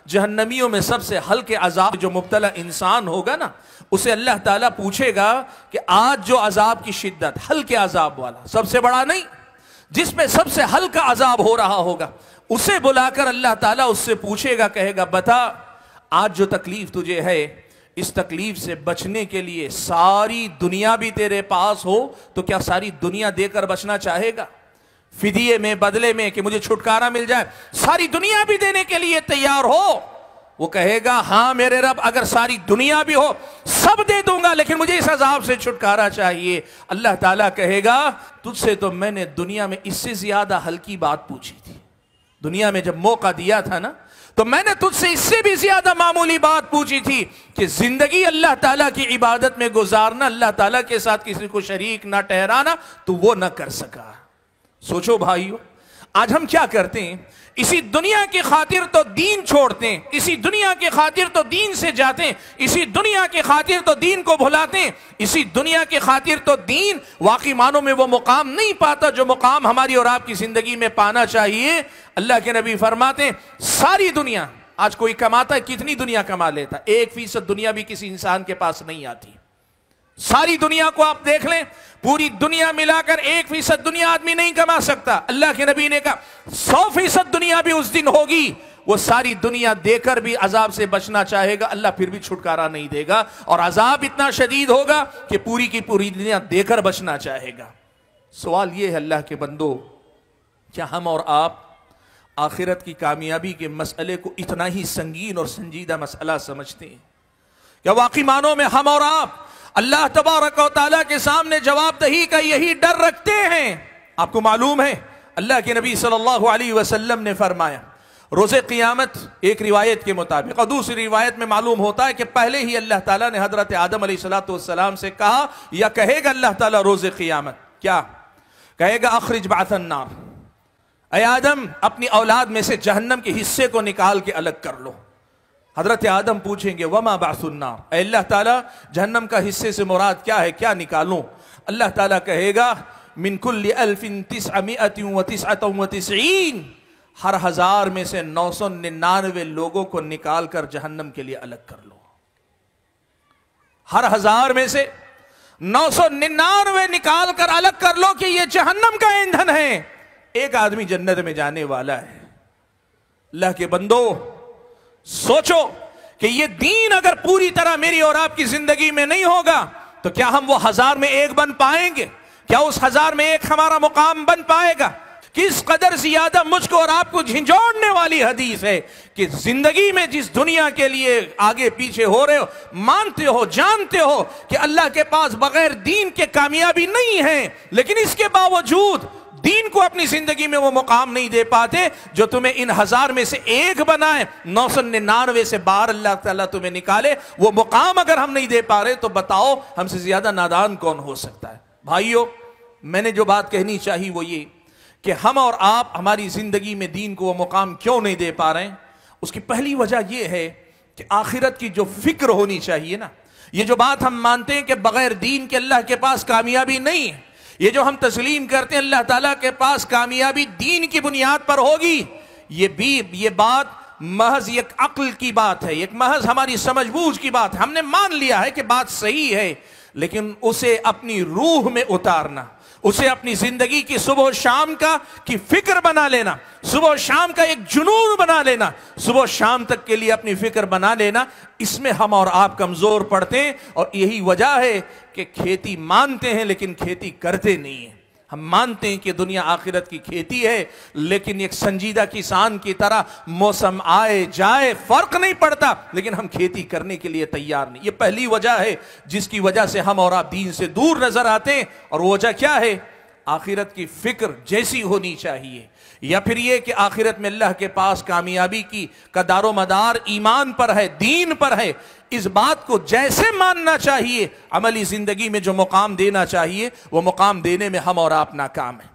جہنمیوں میں سب سے ہلکے عذاب جو مبتلا انسان ہوگا نا، اسے اللہ تعالیٰ پوچھے گا کہ آج جو عذاب کی شدت، ہلکے عذاب والا، سب سے بڑا نہیں، جس پہ سب سے ہلکا عذاب ہو رہا ہوگا، اسے بلا کر اللہ تعالیٰ اس سے پوچھے گا، کہے گا بتا آج جو تکلیف تجھے ہے، اس تکلیف سے بچنے کے لیے ساری دنیا بھی تیرے پاس ہو تو کیا ساری دنیا دے کر بچنا چاہے گا؟ فدیے میں، بدلے میں کہ مجھے چھٹکارا مل جائے، ساری دنیا بھی دینے کے لیے تیار ہو؟ وہ کہے گا ہاں میرے رب، اگر ساری دنیا بھی ہو سب دے دوں گا، لیکن مجھے اس عذاب سے چھٹکارا چاہیے۔ اللہ تعالیٰ کہے گا تجھ سے تو میں نے دنیا میں اس سے زیادہ ہلکی بات پوچھی تھی، دنیا میں جب موقع دیا تھا نا تو میں نے تجھ سے اس سے بھی زیادہ معمولی بات پوچھی تھی کہ زندگی اللہ تعالیٰ کی عبادت میں گزارنا، اللہ تعالیٰ کے ساتھ کسی کو شریک نہ ٹھہرانا، تو وہ نہ کر سکا۔ سوچو بھائیو، آج ہم کیا کرتے ہیں؟ اسی دنیا کی خاطر تو دین چھوڑتے ہیں، اسی دنیا کی خاطر تو دین سے جاتے ہیں، اسی دنیا کی خاطر تو دین کو بھلاتے ہیں، اسی دنیا کی خاطر تو دین واقعی معنوں میں وہ مقام نہیں پاتا جو مقام ہماری اور آپ کی زندگی میں پانا چاہیے۔ اللہ کے نبی فرماتے ہیں ساری دنیا، آج کوئی کماتا ہے، کتنی دنیا کما لیتا، 1% دنیا بھی کسی انسان کے پاس نہیں آتی۔ ساری دنیا کو آپ دیکھ لیں، پوری دنیا ملا کر 1% دنیا آدمی نہیں کما سکتا۔ اللہ کے نبی نے کہا 100% دنیا بھی اس دن ہوگی، وہ ساری دنیا دے کر بھی عذاب سے بچنا چاہے گا، اللہ پھر بھی چھٹکارا نہیں دے گا، اور عذاب اتنا شدید ہوگا کہ پوری کی پوری دنیا دے کر بچنا چاہے گا۔ سوال یہ ہے اللہ کے بندو، کیا ہم اور آپ آخرت کی کامیابی کے مسئلے کو اتنا ہی سنگین اور سنجیدہ مسئلہ سمجھتے ہیں؟ کیا واقعی معنوں میں ہم اور آپ اللہ تبارک و تعالیٰ کے سامنے جواب دہی کا یہی ڈر رکھتے ہیں؟ آپ کو معلوم ہے اللہ کے نبی صلی اللہ علیہ وسلم نے فرمایا روز قیامت، ایک روایت کے مطابق اور دوسری روایت میں معلوم ہوتا ہے کہ پہلے ہی اللہ تعالیٰ نے حضرت آدم علیہ السلام سے کہا یا کہے گا اللہ تعالیٰ روز قیامت، کیا کہے گا؟ اخرج بعث النار، اے آدم اپنی اولاد میں سے جہنم کے حصے کو نکال کے الگ کر لو۔ حضرت آدم پوچھیں گے وما بعث النار، اے اللہ تعالیٰ جہنم کا حصے سے مراد کیا ہے، کیا نکالوں؟ اللہ تعالیٰ کہے گا من کل 1999، ہر 1000 میں سے 999 لوگوں کو نکال کر جہنم کے لیے الگ کر لو۔ ہر 1000 میں سے 999 نکال کر الگ کر لو کہ یہ جہنم کا ایندھن ہے، ایک آدمی جنت میں جانے والا ہے۔ اللہ کے بندو سوچو کہ یہ دین اگر پوری طرح میری اور آپ کی زندگی میں نہیں ہوگا تو کیا ہم وہ 1000 میں ایک بن پائیں گے؟ کیا اس 1000 میں ایک ہمارا مقام بن پائے گا؟ کس قدر زیادہ مجھ کو اور آپ کو جھنجھوڑنے والی حدیث ہے کہ زندگی میں جس دنیا کے لیے آگے پیچھے ہو رہے ہو، مانتے ہو، جانتے ہو کہ اللہ کے پاس بغیر دین کے کامیابی نہیں ہے، لیکن اس کے باوجود دین کو اپنی زندگی میں وہ مقام نہیں دے پاتے جو تمہیں ان 1000 میں سے ایک بنائے، 999 سے باہر اللہ تعالیٰ تمہیں نکالے، وہ مقام اگر ہم نہیں دے پا رہے تو بتاؤ ہم سے زیادہ نادان کون ہو سکتا ہے؟ بھائیو، میں نے جو بات کہنی چاہی وہ یہ کہ ہم اور آپ ہماری زندگی میں دین کو وہ مقام کیوں نہیں دے پا رہے ہیں؟ اس کی پہلی وجہ یہ ہے کہ آخرت کی جو فکر ہونی چاہیے نا، یہ جو بات ہم مانتے ہیں کہ بغیر دین کے اللہ کے پاس کامیابی نہیں ہے، یہ جو ہم تسلیم کرتے ہیں اللہ تعالیٰ کے پاس کامیابی دین کی بنیاد پر ہوگی، یہ بات محض ایک عقل کی بات ہے، ایک محض ہماری سمجھ بوجھ کی بات ہے، ہم نے مان لیا ہے کہ بات صحیح ہے، لیکن اسے اپنی روح میں اتارنا، اسے اپنی زندگی کی صبح و شام کی فکر بنا لینا، صبح و شام کا ایک جنون بنا لینا، صبح و شام تک کے لیے اپنی فکر بنا لینا، اس میں ہم اور آپ کمزور پڑتے ہیں، اور یہی وجہ ہے کہ کھیتی مانتے ہیں لیکن کھیتی کرتے نہیں ہیں۔ ہم مانتے ہیں کہ دنیا آخرت کی کھیتی ہے، لیکن ایک سنجیدہ کسان کی طرح موسم آئے جائے فرق نہیں پڑتا، لیکن ہم کھیتی کرنے کے لیے تیار نہیں۔ یہ پہلی وجہ ہے جس کی وجہ سے ہم اور آپ دین سے دور نظر آتے ہیں، اور وہ وجہ کیا ہے؟ آخرت کی فکر جیسی ہونی چاہیے، یا پھر یہ کہ آخرت میں اللہ کے پاس کامیابی کا دار و مدار ایمان پر ہے، دین پر ہے، اس بات کو جیسے ماننا چاہیے، عملی زندگی میں جو مقام دینا چاہیے وہ مقام دینے میں ہم اور آپ ناکام ہیں۔